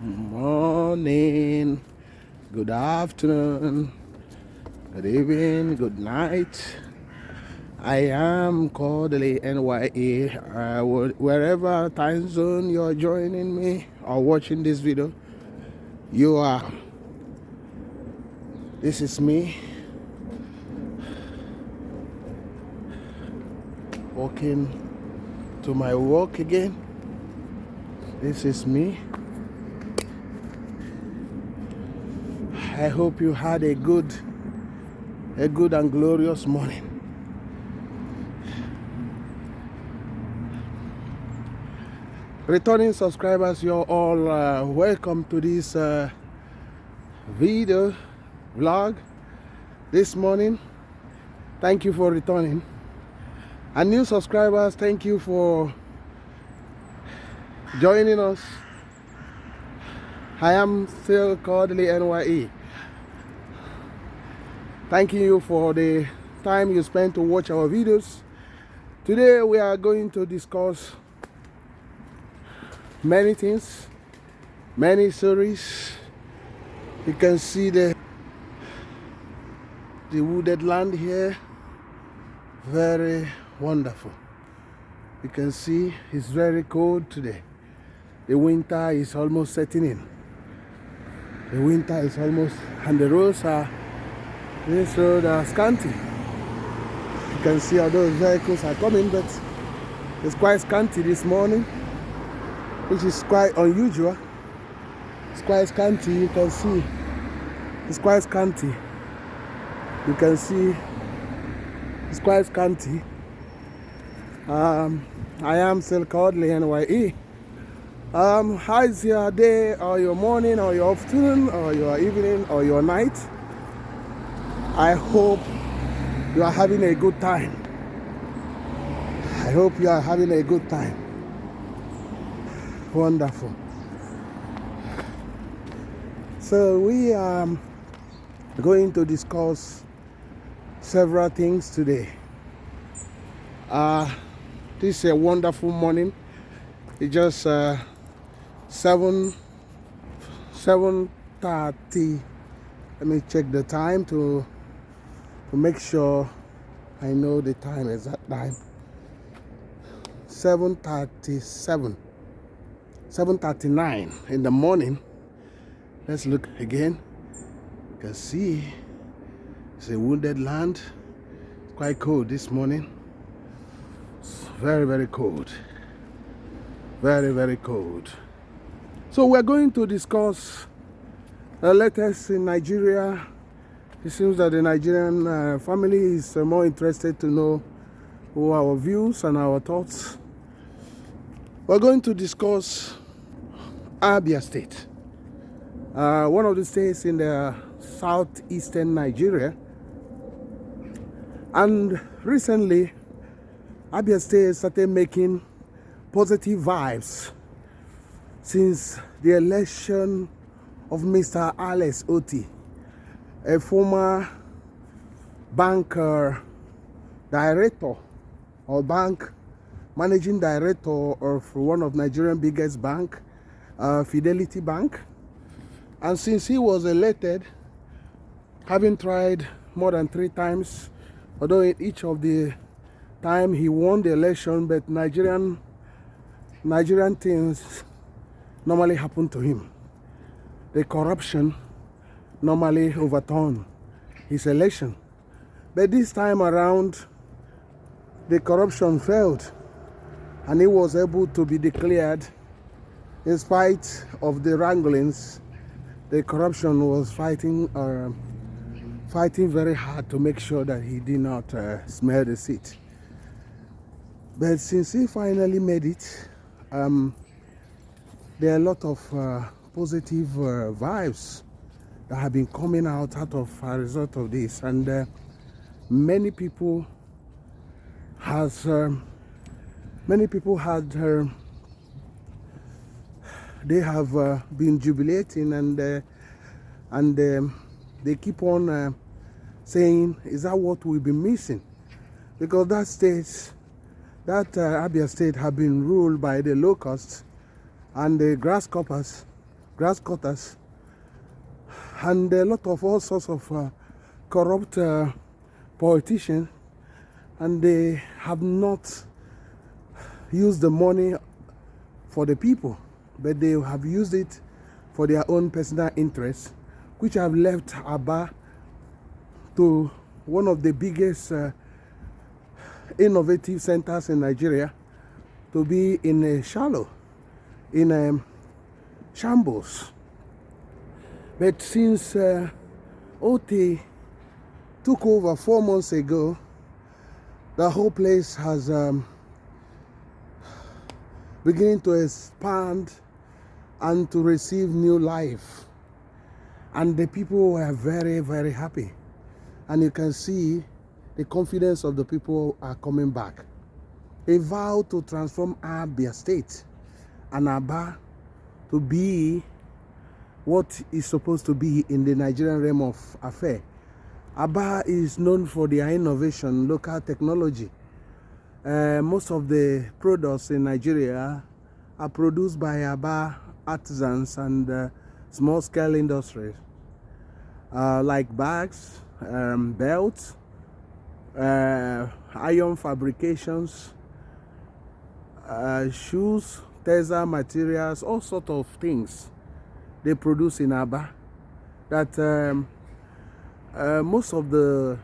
Morning, good afternoon, good evening, good night. I am Kodili-nye. Wherever time zone you're joining me or watching this video, you are. This is me walking to my work again. This is me. I hope you had a good and glorious morning. Returning subscribers, you're all welcome to this video vlog this morning. Thank you for returning. And new subscribers, thank you for joining us. I am still Kodili-nye. Thanking you for the time you spent to watch our videos. Today we are going to discuss many things, many stories. You can see the wooded land here, very wonderful. You can see it's very cold today. The winter is almost setting in. The winter is almost, and the roads are, this road are scanty. You can see how those vehicles are coming, but it's quite scanty this morning, which is quite unusual. It's quite scanty. You can see it's quite scanty. You can see it's quite scanty. I am still Kodili-nye. How is your day, or your morning, or your afternoon, or your evening, or your night? I hope you are having a good time. I hope you are having a good time. Wonderful. So we are going to discuss several things today. This is a wonderful morning. It's just 7:30. Let me check the time to make sure I know the time, exact time. 7:39 in the morning. Let's look again. You can see it's a wooded land. It's quite cold this morning. It's very, very cold. Very, very cold. So we're going to discuss the latest in Nigeria. It seems that the Nigerian family is more interested to know our views and our thoughts. We're going to discuss Abia State, one of the states in the southeastern Nigeria. And recently, Abia State started making positive vibes since the election of Mr. Otti, a former bank director or bank managing director of one of Nigeria's biggest bank, Fidelity Bank. And since he was elected, having tried more than 3 times, although in each of the time he won the election, but Nigerian things normally happen to him. The corruption normally overturned his election. But this time around, the corruption failed, and he was able to be declared. In spite of the wranglings, the corruption was fighting very hard to make sure that he did not smell the seat. But since he finally made it, there are a lot of positive vibes that have been coming out of a result of this, and many people had they have been jubilating, and they keep on saying, is that what we've been missing? Because Abia State have been ruled by the locusts and the grasshoppers grass cutters, and a lot of all sorts of corrupt politicians, and they have not used the money for the people, but they have used it for their own personal interests, which have left Aba to one of the biggest innovative centers in Nigeria to be in a shambles. But since Otti took over 4 months ago, the whole place has beginning to expand and to receive new life, and the people were very, very happy, and you can see the confidence of the people are coming back. A vow to transform Abia State and Aba to be what is supposed to be in the Nigerian realm of affairs. Aba is known for their innovation, local technology. Most of the products in Nigeria are produced by Aba artisans and small-scale industries, like bags, belts, iron fabrications, shoes, textile materials, all sorts of things they produce in Aba. That most of the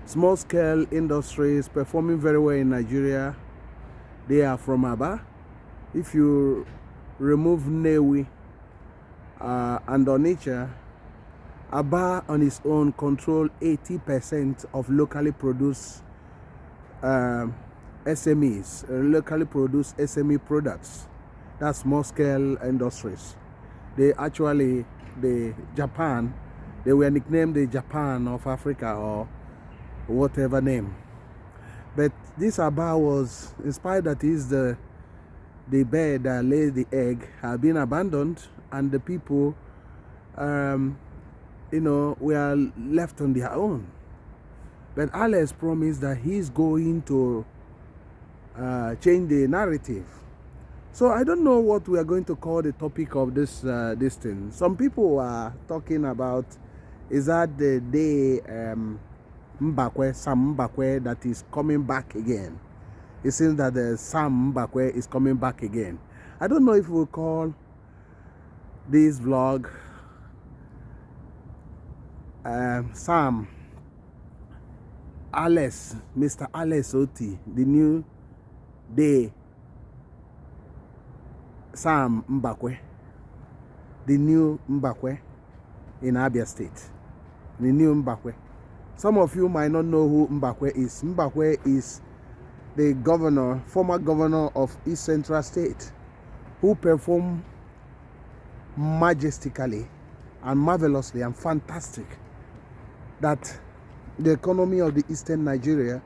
small-scale industries performing very well in Nigeria, they are from Aba. If you remove Newi and Onitsha, Aba on its own control 80% of locally produced SMEs, locally produced SME products. That's small-scale industries. They actually, they were nicknamed the Japan of Africa or whatever name. But this Aba was inspired that is the bird that laid the egg have been abandoned, and the people, were left on their own. But Alex promised that he's going to change the narrative. So I don't know what we are going to call the topic of this thing. Some people are talking about, is that the day Mbakwe, Sam Mbakwe, that is coming back again. It seems that the Sam Mbakwe is coming back again. I don't know if we'll call this vlog Sam Alex, Mr. Alex Otti, the new day Sam Mbakwe, the new Mbakwe in Abia State, the new Mbakwe. Some of you might not know who Mbakwe is. Mbakwe is the governor, former governor of East Central State, who performed majestically and marvelously and fantastic. That the economy of the Eastern Nigeria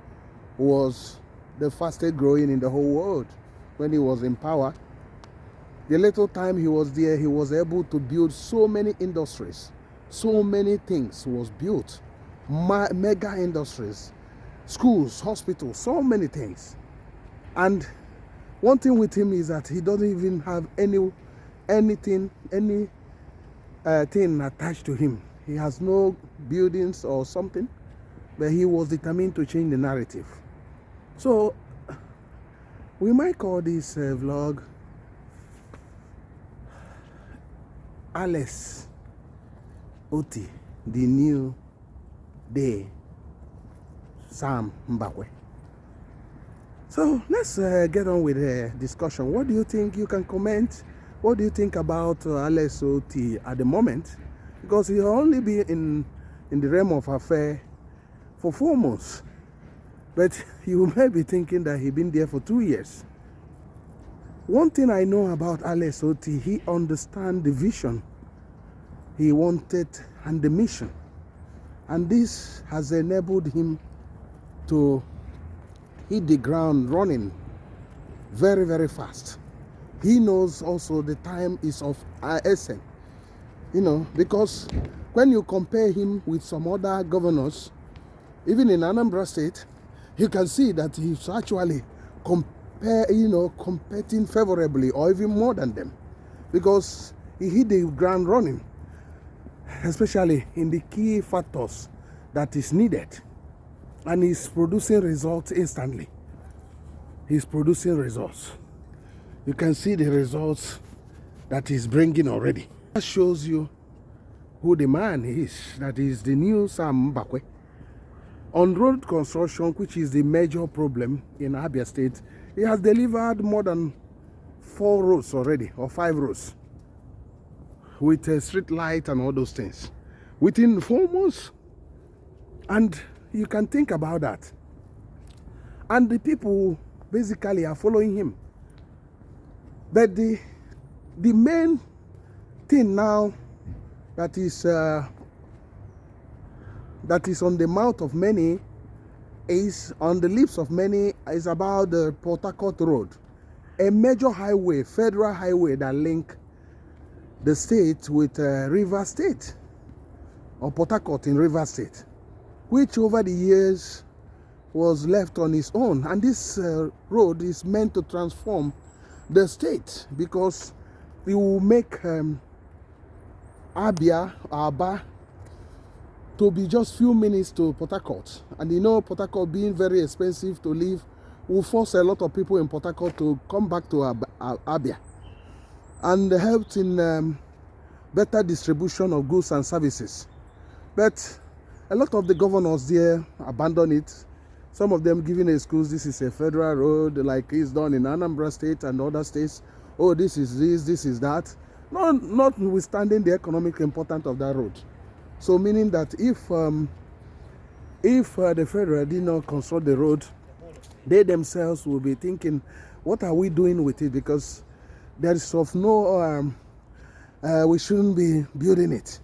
was the fastest growing in the whole world when he was in power. The little time he was there, he was able to build so many industries, so many things was built, mega industries, schools, hospitals, so many things. And one thing with him is that he doesn't even have anything attached to him. He has no buildings or something, but he was determined to change the narrative. So we might call this vlog Alex Otti, the new day Sam Mbakwe. So let's get on with the discussion. What do you think? You can comment. What do you think about Alex Otti at the moment? Because he'll only be in the realm of affair for 4 months. But you may be thinking that he's been there for 2 years. One thing I know about Alex Otti, he understands the vision he wanted and the mission. And this has enabled him to hit the ground running very, very fast. He knows also the time is of essence. Because when you compare him with some other governors, even in Anambra State, you can see that he's actually competing favorably or even more than them, because he hit the ground running, especially in the key factors that is needed, and he's producing results instantly. He's producing results. You can see the results that he's bringing already. That shows you who the man is. That is the new Sam Mbakwe. On road construction, which is the major problem in Abia State, he has delivered more than 4 roads already, or 5 roads, with a street light and all those things within 4 months. And you can think about that. And the people basically are following him. But the main thing now that is on the mouth of many, is on the lips of many, is about the Port Harcourt Road, a major highway, federal highway that link the state with River State, or Port Harcourt in River State, which over the years was left on its own. And this road is meant to transform the state, because it will make Aba to be just few minutes to Port Harcourt. And Port Harcourt being very expensive to live will force a lot of people in Port Harcourt to come back to Abia, and help in better distribution of goods and services. But a lot of the governors there abandon it. Some of them giving excuse, this is a federal road, like it's done in Anambra State and other states. Oh, this is this, this is that. Notwithstanding the economic importance of that road. So meaning that if the federal did not construct the road, they themselves will be thinking, what are we doing with it? Because there is of no, we shouldn't be building it.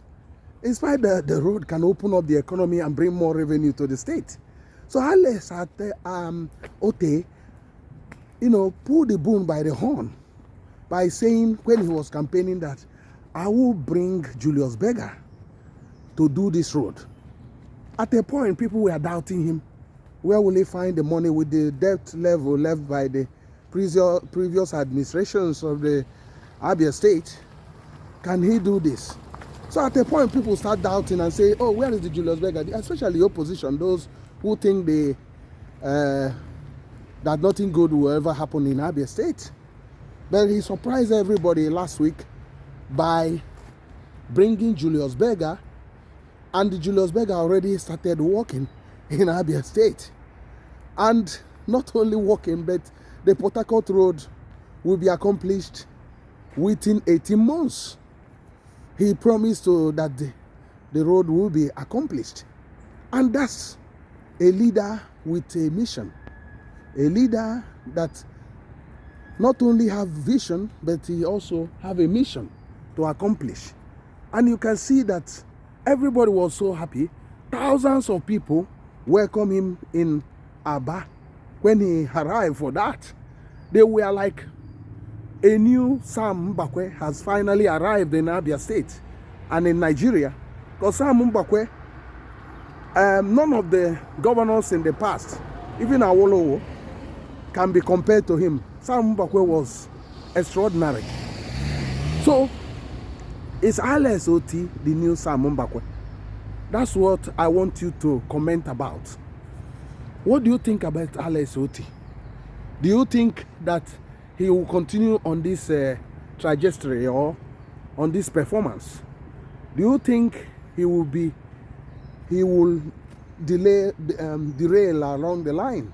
In spite the road can open up the economy and bring more revenue to the state. So Alex Otti, pulled the bull by the horn by saying, when he was campaigning, that I will bring Julius Berger to do this road. At a point, people were doubting him. Where will he find the money with the debt level left by the previous administrations of the Abia State? Can he do this? So at a point, people start doubting and say, oh, where is the Julius Berger? Especially the opposition, those who think that nothing good will ever happen in Abia State. But he surprised everybody last week by bringing Julius Berger, and Julius Berger already started working in Abia State. And not only working, but the Port Harcourt Road will be accomplished within 18 months. He promised that the road will be accomplished. And that's a leader with a mission. A leader that not only have vision, but he also have a mission to accomplish. And you can see that everybody was so happy. Thousands of people welcomed him in Aba when he arrived for that. They were like, a new Sam Mbakwe has finally arrived in Abia State and in Nigeria. Because Sam Mbakwe, none of the governors in the past, even Awolowo, can be compared to him. Sam Mbakwe was extraordinary. So, is Alex Otti the new Sam Mbakwe? That's what I want you to comment about. What do you think about Alex Otti? Do you think that he will continue on this trajectory or on this performance? Do you think he will derail along the line?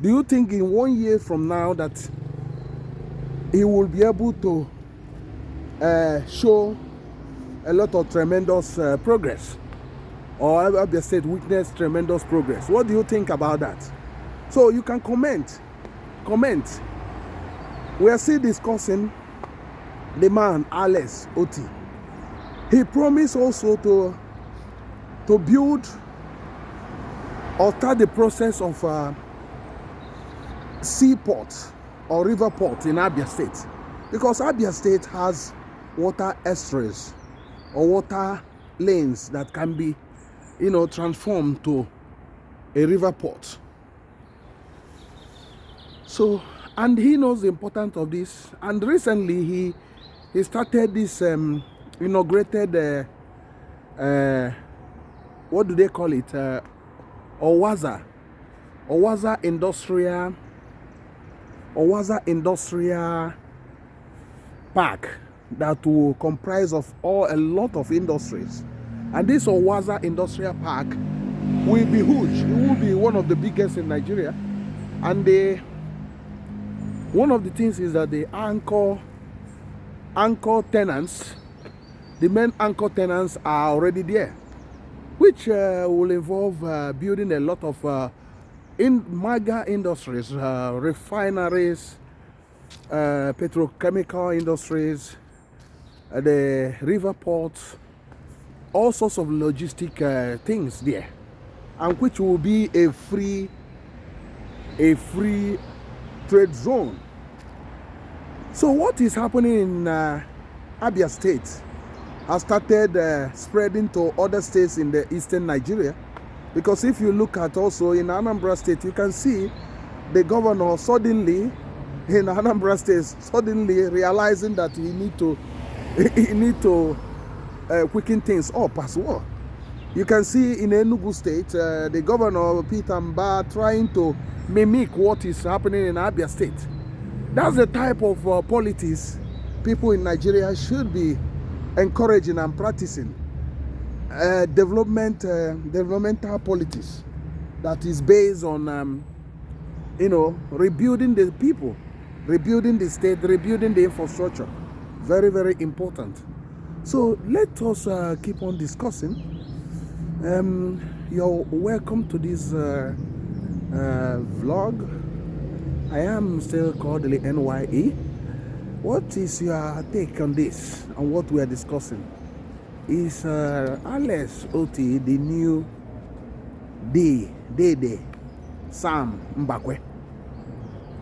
Do you think in 1 year from now that he will be able to show a lot of tremendous progress, or Abia State witnessed tremendous progress? What do you think about that? So you can comment. We are still discussing the man Alex Otti. He promised also to build or start the process of seaport or river port in Abia State, because Abia State has water estuaries or water lanes that can be, transformed to a river port. So And he knows the importance of this. And recently he started this inaugurated what do they call it? Owaza Industrial Park that will comprise of a lot of industries. And this Owaza Industrial Park will be huge. It will be one of the biggest in Nigeria. And one of the things is that the anchor tenants, the main anchor tenants are already there, which will involve building a lot of mega industries, refineries, petrochemical industries, the river ports, all sorts of logistic things there, and which will be a free trade zone. So what is happening in Abia State has started spreading to other states in the eastern Nigeria, because if you look at also in Anambra State, you can see the governor suddenly in Anambra State realizing that he need to quicken things up as well. You can see in Enugu State, the governor Peter Mbakwe trying to mimic what is happening in Abia State. That's the type of politics people in Nigeria should be encouraging and practicing. Developmental politics that is based on rebuilding the people, rebuilding the state, rebuilding the infrastructure. Very, very important. So let us keep on discussing. You're welcome to this vlog. I am still Kodili-nye. What is your take on this and what we are discussing? Is Alex Otti the new Dede Sam Mbakwe?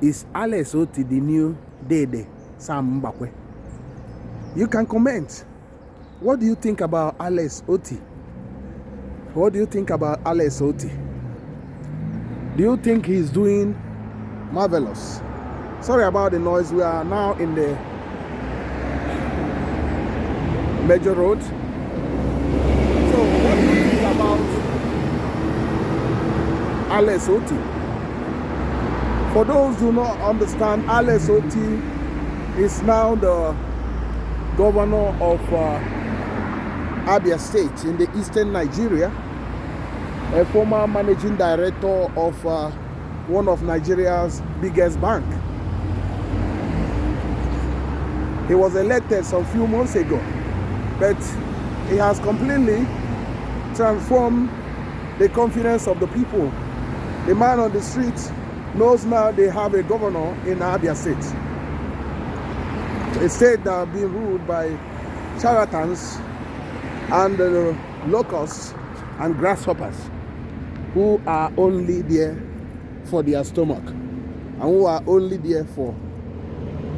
Is Alex Otti the new Dede Sam Mbakwe? You can comment. What do you think about Alex Otti? What do you think about Alex Otti? Do you think he's doing marvelous? Sorry about the noise. We are now in the major road. So what do you think about Alex Otti? For those who do not understand, Alex Otti is now the governor of Abia State in the eastern Nigeria, a former managing director of one of Nigeria's biggest bank. He was elected some few months ago, but he has completely transformed the confidence of the people. The man on the street knows now they have a governor in Abia State, a state that has been ruled by charlatans and locusts and grasshoppers who are only there for their stomach and who are only there for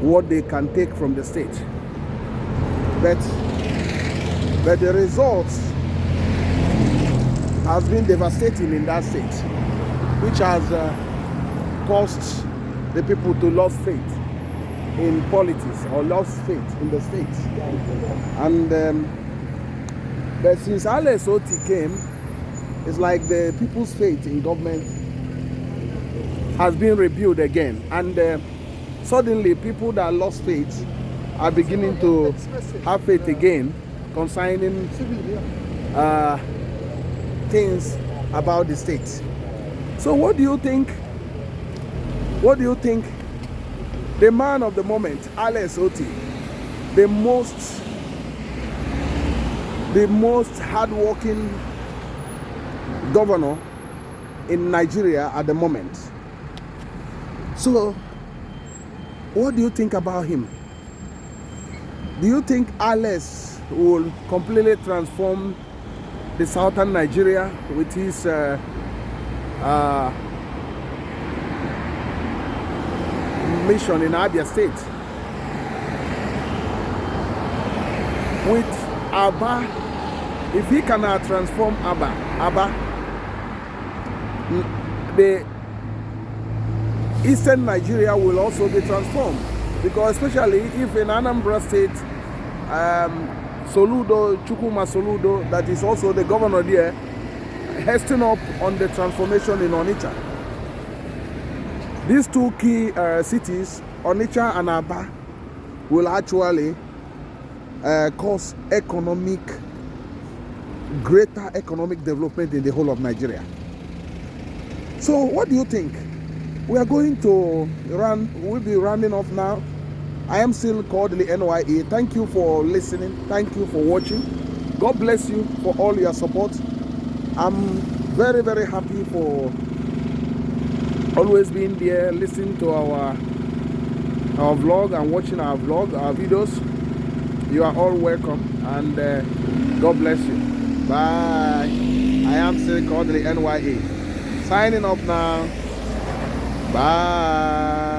what they can take from the state. But the results has been devastating in that state, which has caused the people to lose faith in politics or lost faith in the state. And but since Alex Otti came, it's like the people's faith in government has been rebuilt again, and suddenly people that lost faith are beginning to have faith again concerning things about the state. So what do you think? What do you think the man of the moment, Alex Otti, the most hardworking governor in Nigeria at the moment? So what do you think about him? Do you think Alex will completely transform the southern Nigeria with his mission in Abia State? With Aba, if he cannot transform Aba, Eastern Nigeria will also be transformed, because especially if in Anambra State, Soludo, Chukwuma Soludo, that is also the governor there, hastening up on the transformation in Onitsha. These two key cities, Onitsha and Aba, will actually cause greater economic development in the whole of Nigeria. So what do you think? We are going to we'll be rounding off now. I am still Kodili-nye. Thank you for listening. Thank you for watching. God bless you for all your support. I'm very, very happy for always being there, listening to our vlog and watching our vlog, our videos. You are all welcome, and God bless you. Bye. I am still Kodili-nye. Signing up now. Bye.